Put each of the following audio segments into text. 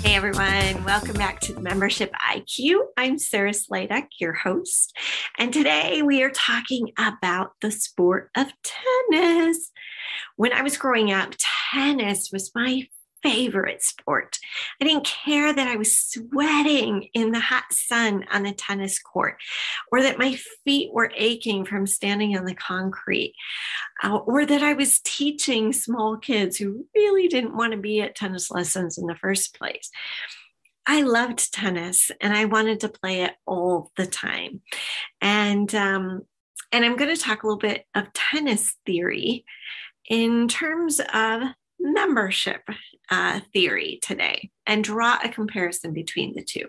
Hey everyone, welcome back to the Membership IQ. I'm Sarah Sladek, your host, and today we are talking about the sport of tennis. When I was growing up, tennis was my favorite sport. I didn't care that I was sweating in the hot sun on the tennis court, or that my feet were aching from standing on the concrete, or that I was teaching small kids who really didn't want to be at tennis lessons in the first place. I loved tennis and I wanted to play it all the time. And I'm going to talk a little bit of tennis theory in terms of membership theory today and draw a comparison between the two.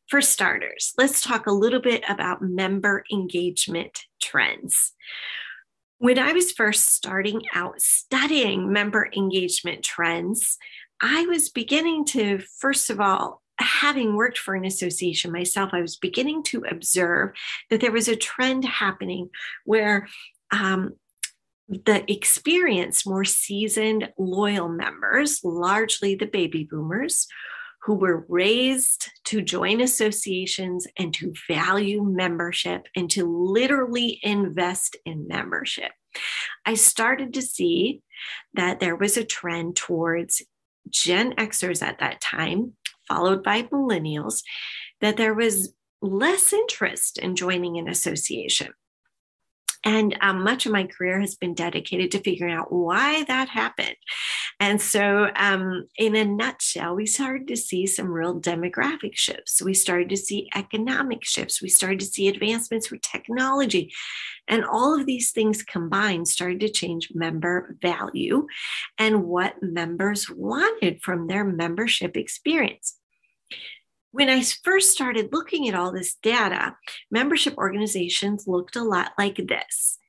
For starters, let's talk a little bit about member engagement trends. When I was first starting out studying member engagement trends, I was beginning to, first of all, having worked for an association myself, I was beginning to observe that there was a trend happening where the experienced, more seasoned, loyal members, largely the baby boomers, who were raised to join associations and to value membership and to literally invest in membership. I started to see that there was a trend towards Gen Xers at that time, followed by millennials, that there was less interest in joining an association. And much of my career has been dedicated to figuring out why that happened. And so in a nutshell, we started to see some real demographic shifts. We started to see economic shifts. We started to see advancements with technology. And all of these things combined started to change member value and what members wanted from their membership experience. When I first started looking at all this data, membership organizations looked a lot like this.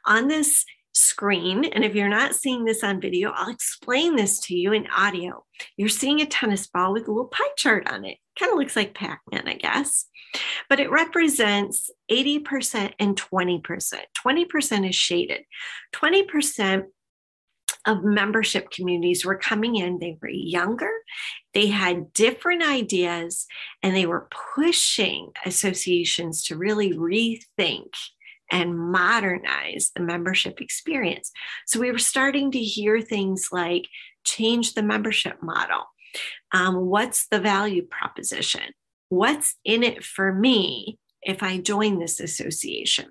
On this screen, and if you're not seeing this on video, I'll explain this to you in audio. You're seeing a tennis ball with a little pie chart on it. Kind of looks like Pac-Man, I guess. But it represents 80% and 20%. 20% is shaded. 20% of membership communities were coming in. They were younger, they had different ideas, and they were pushing associations to really rethink and modernize the membership experience. So we were starting to hear things like change the membership model. What's the value proposition? What's in it for me if I join this association?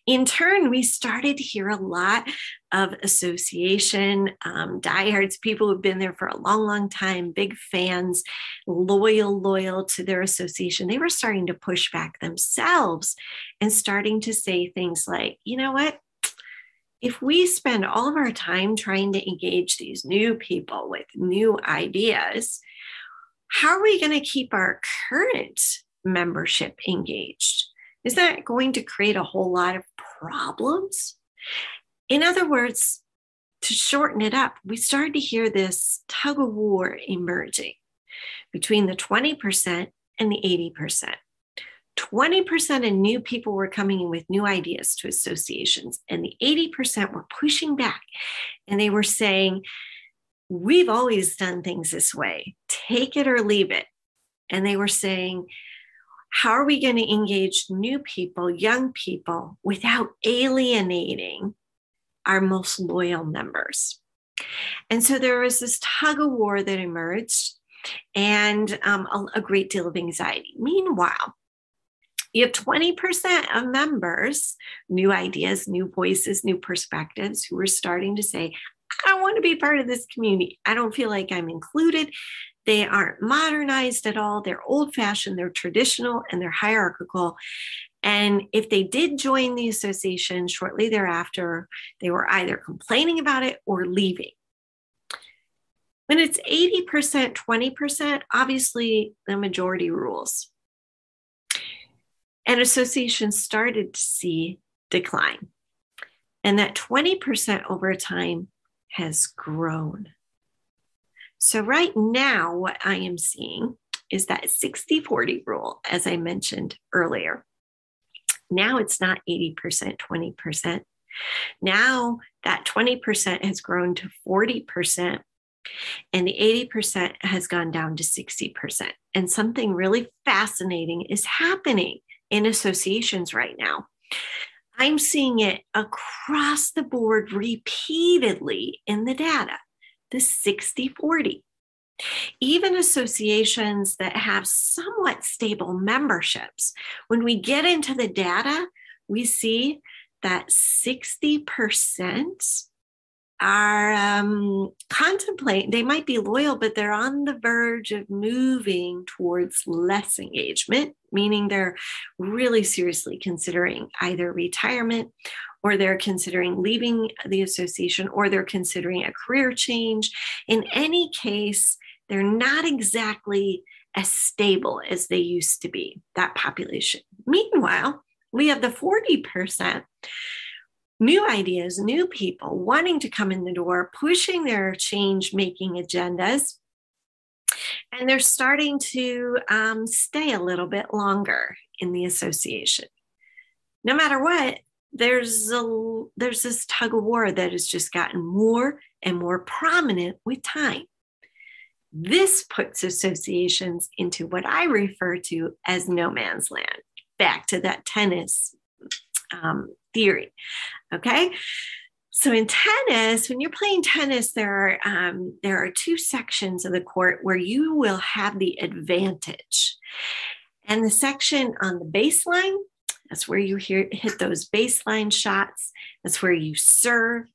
In turn, we started to hear a lot of association diehards, people who've been there for a long, long time, big fans, loyal to their association. They were starting to push back themselves and starting to say things like, you know what? If we spend all of our time trying to engage these new people with new ideas, how are we going to keep our current membership engaged? Is that going to create a whole lot of problems? In other words, to shorten it up, we started to hear this tug of war emerging between the 20% and the 80%. 20% of new people were coming in with new ideas to associations, and the 80% were pushing back. And they were saying, we've always done things this way, take it or leave it. And they were saying, how are we going to engage new people, young people, without alienating our most loyal members? And so there was this tug of war that emerged and a great deal of anxiety. Meanwhile, you have 20% of members, new ideas, new voices, new perspectives, who are starting to say, I don't want to be part of this community. I don't feel like I'm included. They aren't modernized at all. They're old-fashioned, they're traditional, and they're hierarchical. And if they did join the association shortly thereafter, they were either complaining about it or leaving. When it's 80%, 20%, obviously the majority rules. And associations started to see decline. And that 20% over time has grown. So right now, what I am seeing is that 60-40 rule, as I mentioned earlier. Now it's not 80%, 20%. Now that 20% has grown to 40%, and the 80% has gone down to 60%. And something really fascinating is happening in associations right now. I'm seeing it across the board repeatedly in the data, the 60-40. Even associations that have somewhat stable memberships, when we get into the data, we see that 60% are contemplating, they might be loyal, but they're on the verge of moving towards less engagement, meaning they're really seriously considering either retirement, or they're considering leaving the association, or they're considering a career change. In any case, they're not exactly as stable as they used to be, that population. Meanwhile, we have the 40%, new ideas, new people wanting to come in the door, pushing their change-making agendas, and they're starting to stay a little bit longer in the association. No matter what, there's this tug of war that has just gotten more and more prominent with time. This puts associations into what I refer to as no man's land. Back to that tennis theory. Okay. So in tennis, when you're playing tennis, there are two sections of the court where you will have the advantage. And the section on the baseline, that's where you hit those baseline shots. That's where you serve,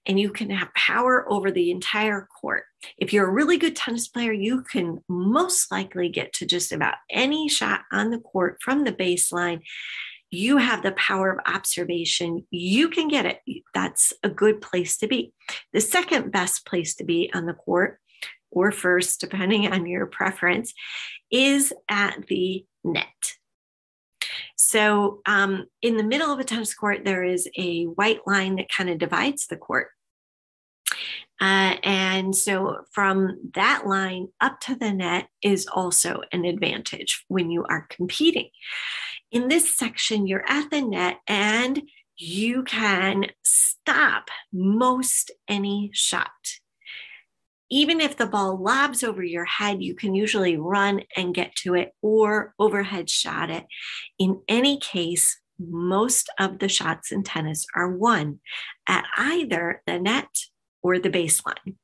and you can have power over the entire court. If you're a really good tennis player, you can most likely get to just about any shot on the court from the baseline. You have the power of observation. You can get it. That's a good place to be. The second best place to be on the court, or first, depending on your preference, is at the net. So in the middle of a tennis court, there is a white line that kind of divides the court. And so from that line up to the net is also an advantage when you are competing. In this section, you're at the net and you can stop most any shot. Even if the ball lobs over your head, you can usually run and get to it or overhead shot it. In any case, most of the shots in tennis are won at either the net or the baseline.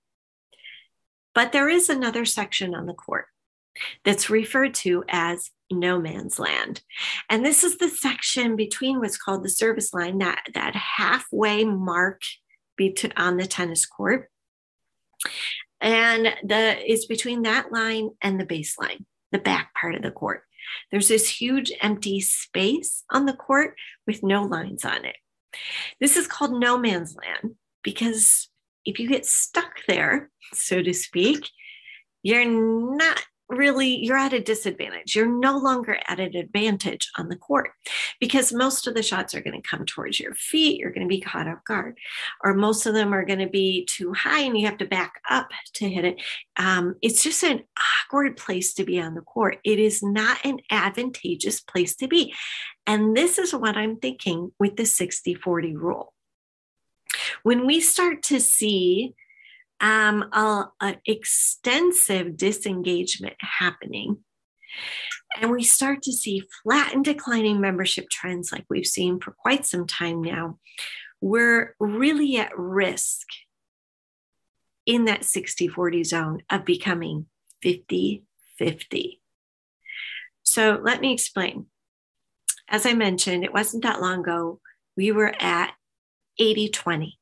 But there is another section on the court that's referred to as no man's land. And this is the section between what's called the service line, that halfway mark on the tennis court. And it's between that line and the baseline, the back part of the court. There's this huge empty space on the court with no lines on it. This is called no man's land because if you get stuck there, so to speak, you're at a disadvantage. You're no longer at an advantage on the court because most of the shots are going to come towards your feet. You're going to be caught off guard, or most of them are going to be too high and you have to back up to hit it. It's just an awkward place to be on the court. It is not an advantageous place to be. And this is what I'm thinking with the 60-40 rule. When we start to see an extensive disengagement happening, and we start to see flat and declining membership trends like we've seen for quite some time now, we're really at risk in that 60-40 zone of becoming 50-50. So let me explain. As I mentioned, it wasn't that long ago, we were at 80-20.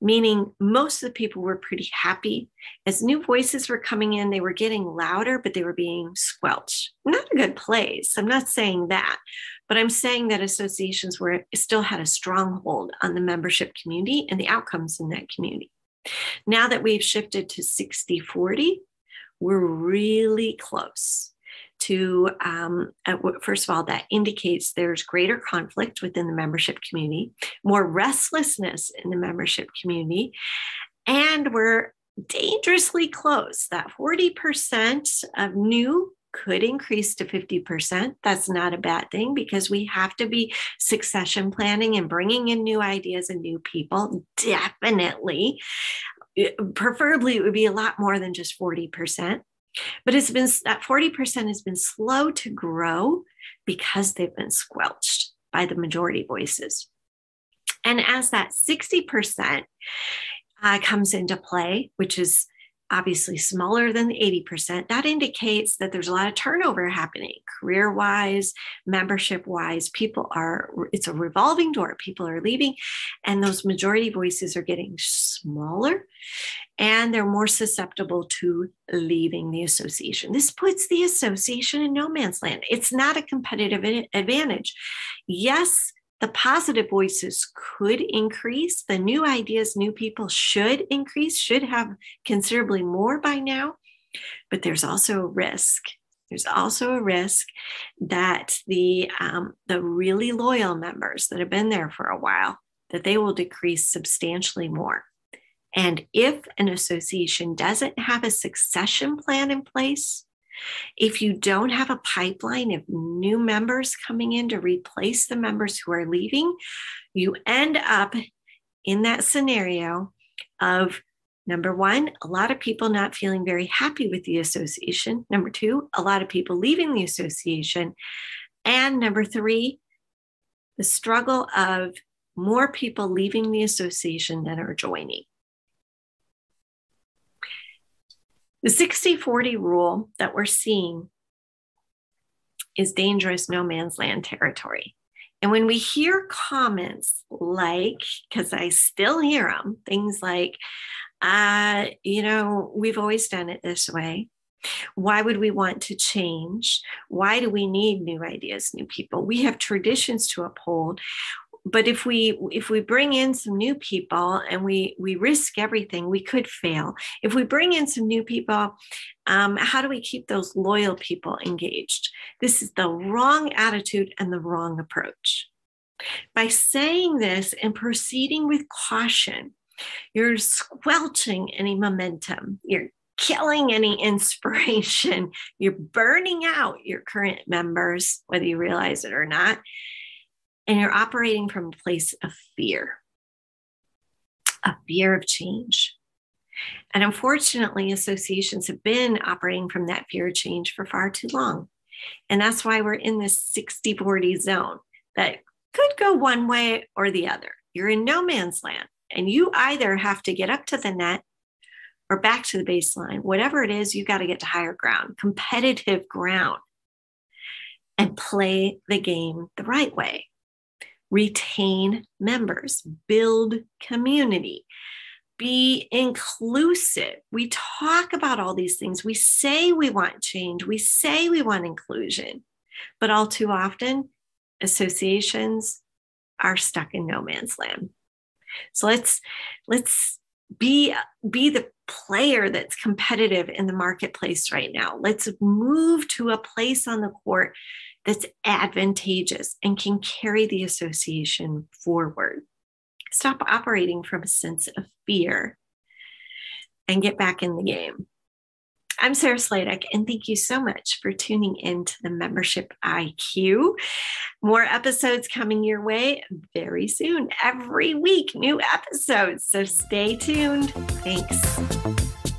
Meaning most of the people were pretty happy. As new voices were coming in, they were getting louder, but they were being squelched. Not a good place. I'm not saying that, but I'm saying that associations still had a stronghold on the membership community and the outcomes in that community. Now that we've shifted to 60-40, we're really close to, first of all, that indicates there's greater conflict within the membership community, more restlessness in the membership community, and we're dangerously close. That 40% of new could increase to 50%. That's not a bad thing because we have to be succession planning and bringing in new ideas and new people. Definitely. Preferably, it would be a lot more than just 40%. But that 40% has been slow to grow because they've been squelched by the majority voices. And as that 60% comes into play, which is obviously smaller than the 80%, that indicates that there's a lot of turnover happening career-wise, membership-wise. It's a revolving door. People are leaving, and those majority voices are getting smaller, and they're more susceptible to leaving the association. This puts the association in no man's land. It's not a competitive advantage. Yes, the positive voices could increase. The new ideas, new people should increase, should have considerably more by now. But there's also a risk. There's also a risk that the really loyal members that have been there for a while, that they will decrease substantially more. And if an association doesn't have a succession plan in place, if you don't have a pipeline of new members coming in to replace the members who are leaving, you end up in that scenario of, number one, a lot of people not feeling very happy with the association. Number two, a lot of people leaving the association. And number three, the struggle of more people leaving the association than are joining. The 60-40 rule that we're seeing is dangerous no man's land territory. And when we hear comments like, because I still hear them, things like, we've always done it this way. Why would we want to change? Why do we need new ideas, new people? We have traditions to uphold. But if we bring in some new people and we risk everything, we could fail. If we bring in some new people, how do we keep those loyal people engaged? This is the wrong attitude and the wrong approach. By saying this and proceeding with caution, you're squelching any momentum. You're killing any inspiration. You're burning out your current members, whether you realize it or not. And you're operating from a place of fear of change. And unfortunately, associations have been operating from that fear of change for far too long. And that's why we're in this 60-40 zone that could go one way or the other. You're in no man's land, and you either have to get up to the net or back to the baseline. Whatever it is, you got to get to higher ground, competitive ground, and play the game the right way. Retain members, build community, be inclusive. We talk about all these things. We say we want change. We say we want inclusion, but all too often, associations are stuck in no man's land. So let's be the player that's competitive in the marketplace right now. Let's move to a place on the court that's advantageous and can carry the association forward. Stop operating from a sense of fear and get back in the game. I'm Sarah Sladek, and thank you so much for tuning in to the Membership IQ. More episodes coming your way very soon. Every week, new episodes. So stay tuned. Thanks.